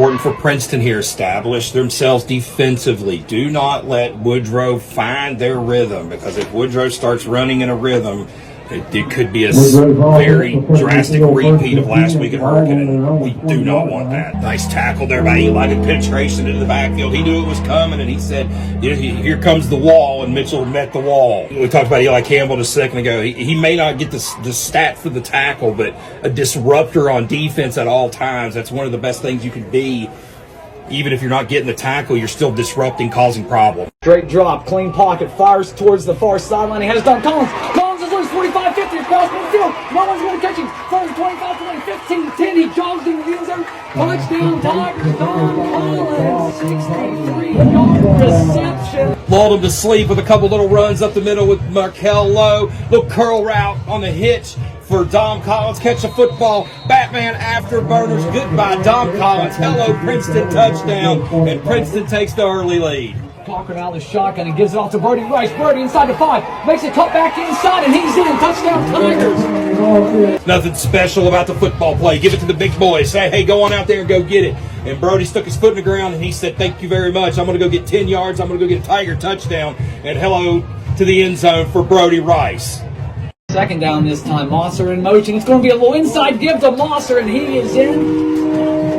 Important for Princeton here, establish themselves defensively. Do not let Woodrow find their rhythm, because if Woodrow starts running in a rhythm, it could be a very drastic repeat of last week at Hurricane, and we do not want that. Nice tackle there by Eli, good penetration into the backfield. He knew it was coming, and he said, here comes the wall, and Mitchell met the wall. We talked about Eli Campbell just a second ago. He may not get the stat for the tackle, but a disruptor on defense at all times. That's one of the best things you can be. Even if you're not getting the tackle, you're still disrupting, causing problems. Straight drop, clean pocket, fires towards the far sideline. He has Don Collins. Collins is loose, 45, 50 across midfield. No one's going to catch him. First 25, 20, 15, 10. He jogs in the end zone. Touchdown, Tigers. Don Collins, 63-yard reception. Lulled him to sleep with a couple little runs up the middle with Markel Lowe. Little curl route on the hitch for Dom Collins. Catch a football. Batman afterburners. Goodbye, Dom Collins. Hello, Princeton touchdown. And Princeton takes the early lead. Cochran out of the shotgun and gives it off to Brody Rice. Brody inside the 5. Makes a cut back inside, and he's in. Touchdown, Tigers. Nothing special about the football play. Give it to the big boys. Say, hey, go on out there and go get it. And Brody stuck his foot in the ground, and he said, thank you very much. I'm going to go get 10 yards. I'm going to go get a Tiger touchdown. And hello to the end zone for Brody Rice. Second down this time. Mosser in motion. It's going to be a little inside give to Mosser, and he is in.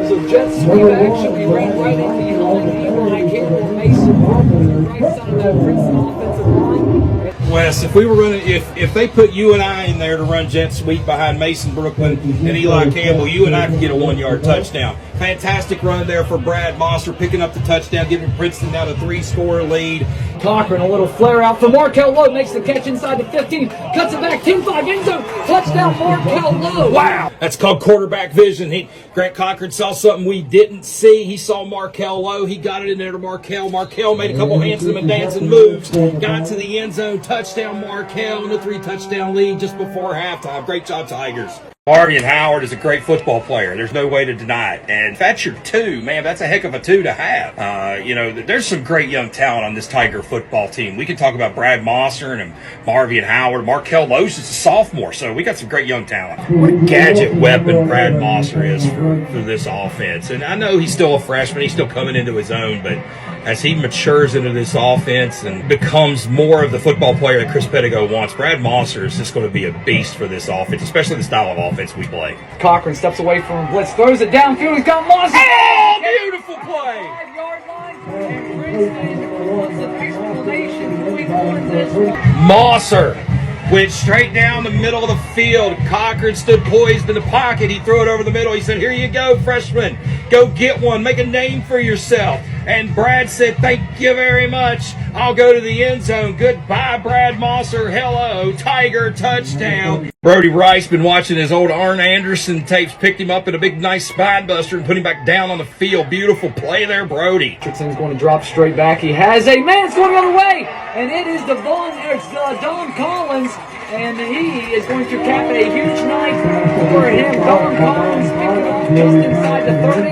So jet sweep action. We ran right into Eli Campbell, Mason Brook on the right side of that Princeton offensive line. Wes, if we were running, if they put you and I in there to run jet sweep behind Mason Brooklyn and Eli Campbell, you and I could get a 1-yard touchdown. Fantastic run there for Brad Mosser, picking up the touchdown, giving Princeton down a 3-score lead. Cochran, a little flare out for Markel Lowe, makes the catch inside the 15, cuts it back, 10-5, end zone, touchdown Markel Lowe. Wow, that's called quarterback vision. Grant Cochran saw something we didn't see. He saw Markel Lowe. He got it in there to Markel. Markel made a couple hands and dancing moves, got to the end zone, touchdown Markel, and a 3-touchdown lead just before halftime. Great job, Tigers. Marvin Howard is a great football player. There's no way to deny it. And if that's your 2, man, that's a heck of a 2 to have. There's some great young talent on this Tiger football team. We can talk about Brad Mosser and Marvin Howard. Markel Lowe's is a sophomore, so we got some great young talent. What a gadget weapon Brad Mosser is for this offense. And I know he's still a freshman. He's still coming into his own, but as he matures into this offense and becomes more of the football player that Chris Pettigo wants, Brad Mosser is just going to be a beast for this offense, especially the style of offense we play. Cochran steps away from him, blitz, throws it downfield, he's got Mosser. Oh, beautiful play! 5-yard line, and Princeton wants an explanation going on this. Mosser went straight down the middle of the field. Cochran stood poised in the pocket. He threw it over the middle. He said, here you go, freshman. Go get one. Make a name for yourself. And Brad said, thank you very much. I'll go to the end zone. Goodbye, Brad Mosser. Hello, Tiger touchdown. Brody Rice been watching his old Arn Anderson tapes, picked him up in a big, nice spine buster and put him back down on the field. Beautiful play there, Brody. Richardson's going to drop straight back. He has a man. It's going the other way. And it is Don Collins. And he is going to cap a huge night for him. Don Collins picked it off just inside the 30.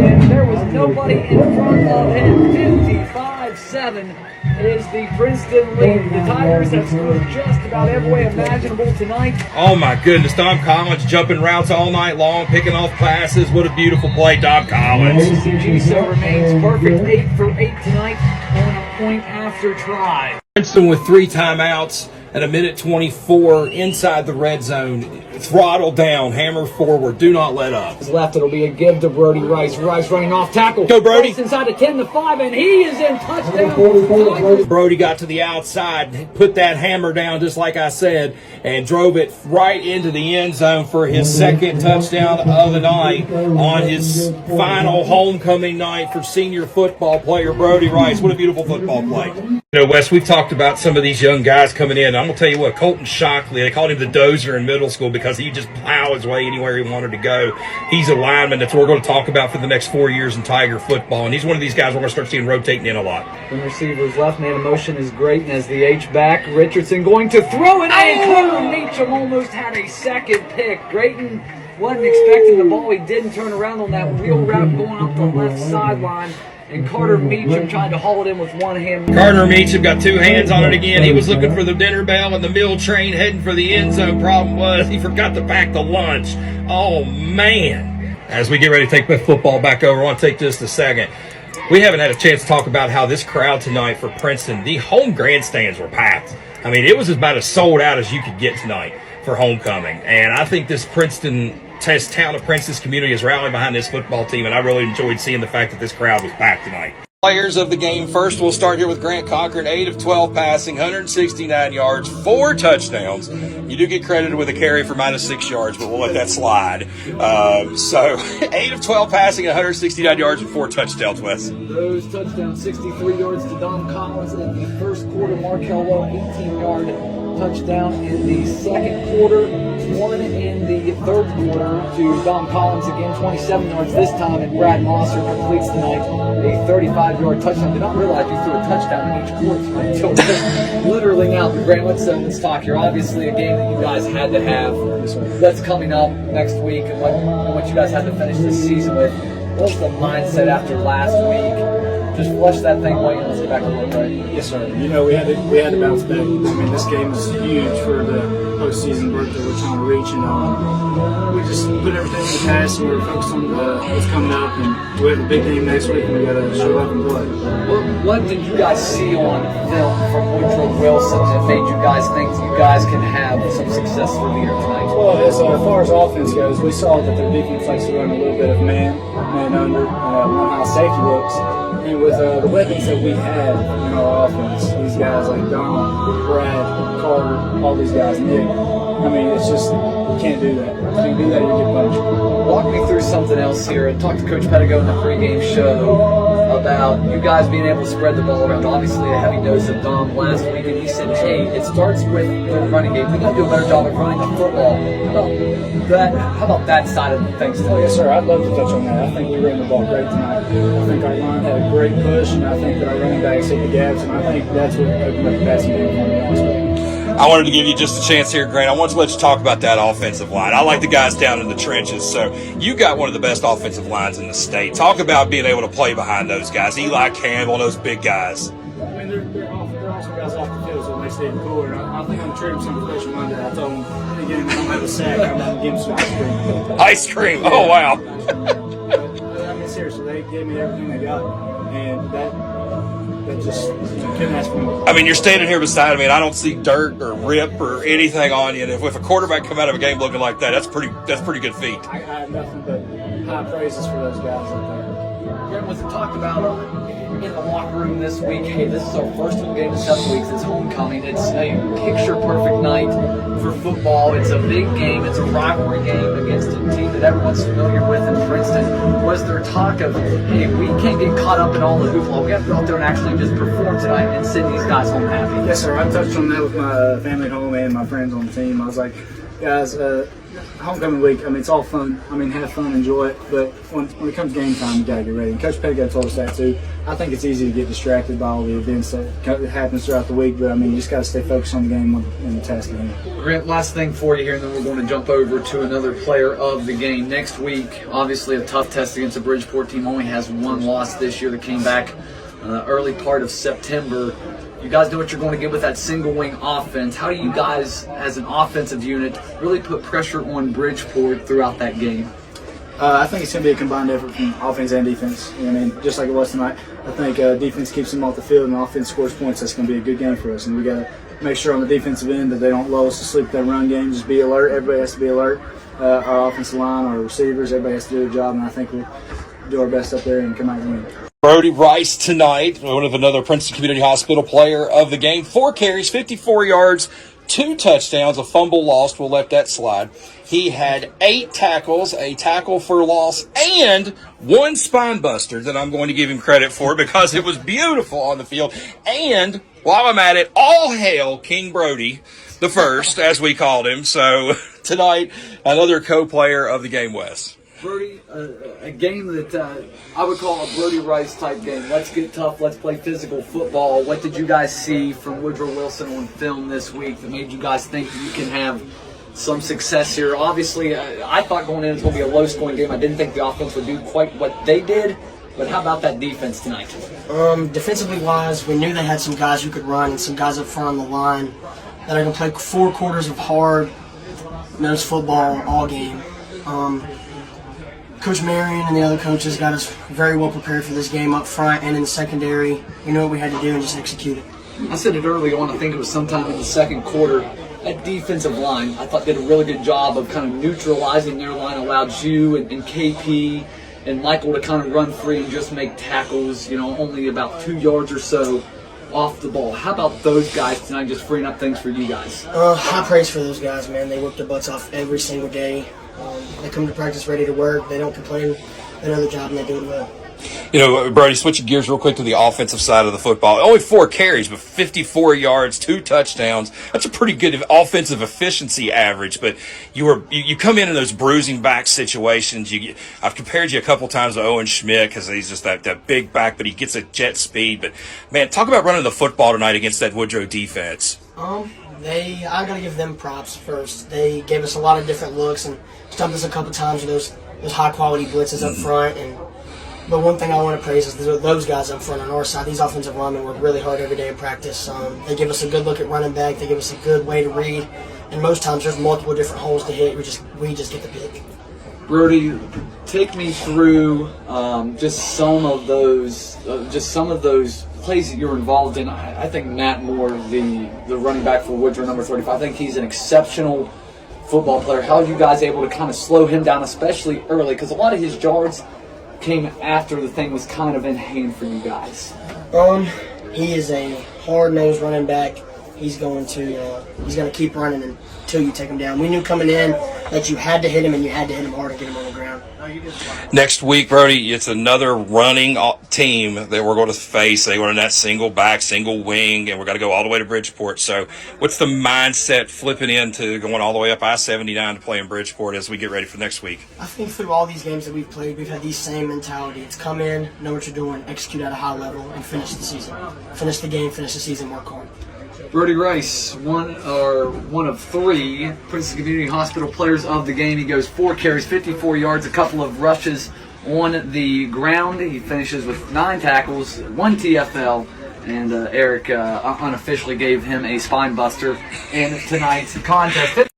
And there was nobody in front of him. 55-7 is the Princeton lead. The Tigers have scored just about every way imaginable tonight. Oh my goodness, Dom Collins jumping routes all night long, picking off passes. What a beautiful play, Dom Collins. OCG so remains perfect, 8 for 8 tonight on a point after try. Princeton with 3 timeouts at 1:24 inside the red zone. Throttle down, hammer forward, do not let up. Left, it'll be a give to Brody Rice. Rice running off tackle. Go, Brody. Rice inside the 10-5, and he is in touchdown. Brody got to the outside, put that hammer down just like I said, and drove it right into the end zone for his second touchdown of the night on his final homecoming night for senior football player Brody Rice. What a beautiful football play. You know, Wes, we've talked about some of these young guys coming in. I'm going to tell you what, Colton Shockley, they called him the dozer in middle school because he just plow his way anywhere he wanted to go. He's a lineman. That's what we're going to talk about for the next 4 years in Tiger football. And he's one of these guys we're going to start seeing rotating in a lot. The receiver's left man in motion is great. And as the H-back, Richardson going to throw it. And Carter Meacham almost had a second pick. Drayton wasn't expecting the ball. He didn't turn around on that wheel route going up the left sideline. And Carter Meacham tried to haul it in with one hand. Carter Meacham got 2 hands on it again. He was looking for the dinner bell and the meal train heading for the end zone. Problem was he forgot to pack the lunch. Oh, man. As we get ready to take the football back over, I want to take just a second. We haven't had a chance to talk about how this crowd tonight for Princeton, the home grandstands were packed. I mean, it was about as sold out as you could get tonight for homecoming. And I think this town of Princeton community is rallying behind this football team, and I really enjoyed seeing the fact that this crowd was packed tonight. Players of the game first, we'll start here with Grant Cochran, 8 of 12 passing, 169 yards, 4 touchdowns. You do get credited with a carry for -6 yards, but we'll let that slide. So 8 of 12 passing, 169 yards, and 4 touchdowns, Wes. Those touchdowns, 63 yards to Dom Collins in the first quarter. Markel Lowe, 18-yard touchdown in the second quarter. 1 in the third quarter to Dom Collins, again 27 yards this time, and Brad Mosser completes tonight a 35-yard touchdown. Did not realize you threw a touchdown in each quarter until just literally now. But Grant, let's talk here. Obviously, a game that you guys had to have that's coming up next week, and what you guys had to finish this season with. What was the mindset after last week? Just flush that thing away and let's get back to work, right? Yes, sir. You know, we had to bounce back. I mean, this game is huge for the postseason break that we're trying to reach, and we just put everything in the past, and we're focused on what's coming up, and we have a big game next week, and we got to show up and play. What did you guys see on film from Woodrow Wilson that made you guys think you guys can have some success for the year tonight? Well, as far as offense goes, we saw that their defense likes to run a little bit of man under, how safety looks. And with the weapons that we had in our offense, these guys like Don, Brad, Carter, all these guys, Nick, I mean, it's just, you can't do that. If you do that, you get punished. Walk me through something else here. I talked to Coach Pettigo in the pregame show about you guys being able to spread the ball around. Obviously, a heavy dose of Dom last week, and he said, hey, it starts with the running game. We got to do a better job of running the football. How about that side of things? Oh, yes, sir. I'd love to touch on that. I think we ran the ball great tonight. I think our line had a great push, and I think that our running backs hit the gaps, and I think that's what opened up the passing game for me last week. I wanted to give you just a chance here, Grant. I want to let you talk about that offensive line. I like the guys down in the trenches. So you got one of the best offensive lines in the state. Talk about being able to play behind those guys. Eli Campbell, those big guys. I mean, they're awesome guys off the field, so it makes it even cooler. And I think I'm going to treat them some special Monday. I told them, again, I don't have a sack. I'm going to give them some ice cream. Ice cream? Oh, wow. I mean, seriously, they gave me everything they got. And that just couldn't ask for more. I mean, you're standing here beside me, and I don't see dirt or rip or anything on you. And if a quarterback come out of a game looking like that, that's pretty good feat. I have nothing but high praises for those guys up there. Grant, was it talked about in the locker room this week? Hey, this is our first home game in 7 weeks. It's homecoming. It's a picture-perfect night for football. It's a big game. It's a rivalry game against a team that everyone's familiar with in Princeton. Was there talk of, hey, we can't get caught up in all the hoopla. We have to go out there and actually just perform tonight and send these guys home happy? Yes, sir. I touched on that with my family at home and my friends on the team. I was like, guys, homecoming week, I mean, it's all fun. I mean, have fun, enjoy it. But when it comes game time, you got to get ready. And Coach Pettigo told us that, too. I think it's easy to get distracted by all the events that happens throughout the week. But, I mean, you just got to stay focused on the game and the task at hand. Grant, last thing for you here, and then we're going to jump over to another player of the game. Next week, obviously a tough test against the Bridgeport team. Only has one loss this year that came back early part of September. You guys know what you're going to get with that single wing offense. How do you guys, as an offensive unit, really put pressure on Bridgeport throughout that game? I think it's going to be a combined effort from offense and defense. I mean, just like it was tonight. I think defense keeps them off the field and offense scores points. That's going to be a good game for us. And we got to make sure on the defensive end that they don't lull us to sleep with that run game. Just be alert. Everybody has to be alert. Our offensive line, our receivers, everybody has to do their job. And I think we'll do our best up there and come out and win. Brody Rice tonight, one of another Princeton Community Hospital player of the game. 4 carries, 54 yards, 2 touchdowns, a fumble lost. We'll let that slide. He had 8 tackles, a tackle for loss, and 1 spine buster that I'm going to give him credit for because it was beautiful on the field. And while I'm at it, all hail King Brody the first, as we called him. So tonight, another co-player of the game, Wes. Brody, a game that I would call a Brody Rice type game. Let's get tough. Let's play physical football. What did you guys see from Woodrow Wilson on film this week that made you guys think you can have some success here? Obviously, I thought going in it was going to be a low-scoring game. I didn't think the offense would do quite what they did. But how about that defense tonight? Defensively wise, we knew they had some guys who could run and some guys up front on the line that are going to play 4 quarters of hard-nosed football all game. Coach Marion and the other coaches got us very well prepared for this game up front and in the secondary. We knew what we had to do and just execute it. I said it early on, I think it was sometime in the second quarter. That defensive line, I thought, did a really good job of kind of neutralizing their line, allowed you and KP and Michael to kind of run free and just make tackles, only about 2 yards or so off the ball. How about those guys tonight, just freeing up things for you guys? High praise for those guys, man. They work their butts off every single day. They come to practice ready to work. They don't complain. They know their job and they do it well. Brody, switching gears real quick to the offensive side of the football. Only 4 carries, but 54 yards, 2 touchdowns. That's a pretty good offensive efficiency average. But you come in those bruising back situations. I've compared you a couple times to Owen Schmidt because he's just that big back, but he gets a jet speed. But man, talk about running the football tonight against that Woodrow defense. I gotta give them props first. They gave us a lot of different looks and stumped us a couple times with those high quality blitzes up front. But one thing I want to praise is those guys up front on our side. These offensive linemen work really hard every day in practice. They give us a good look at running back. They give us a good way to read. And most times there's multiple different holes to hit. We just get the pick. Brody, take me through just some of those plays that you're involved in. I think Matt Moore, the running back for Woodrow, number 35, I think he's an exceptional football player. How are you guys able to kind of slow him down, especially early? Because a lot of his yards came after the thing was kind of in hand for you guys. He is a hard-nosed running back. He's going to keep running until you take him down. We knew coming in that you had to hit him, and you had to hit him hard to get him on the ground. Next week, Brody, it's another running team that we're going to face. They go in that single back, single wing, and we're going to go all the way to Bridgeport. So what's the mindset flipping into going all the way up I-79 to play in Bridgeport as we get ready for next week? I think through all these games that we've played, we've had the same mentality. It's come in, know what you're doing, execute at a high level, and finish the season. Finish the game, finish the season, work hard. Brody Rice, one of 3 Princeton Community Hospital players of the game. He goes 4 carries, 54 yards, a couple of rushes on the ground. He finishes with 9 tackles, 1 TFL, and Eric unofficially gave him a spine buster in tonight's contest.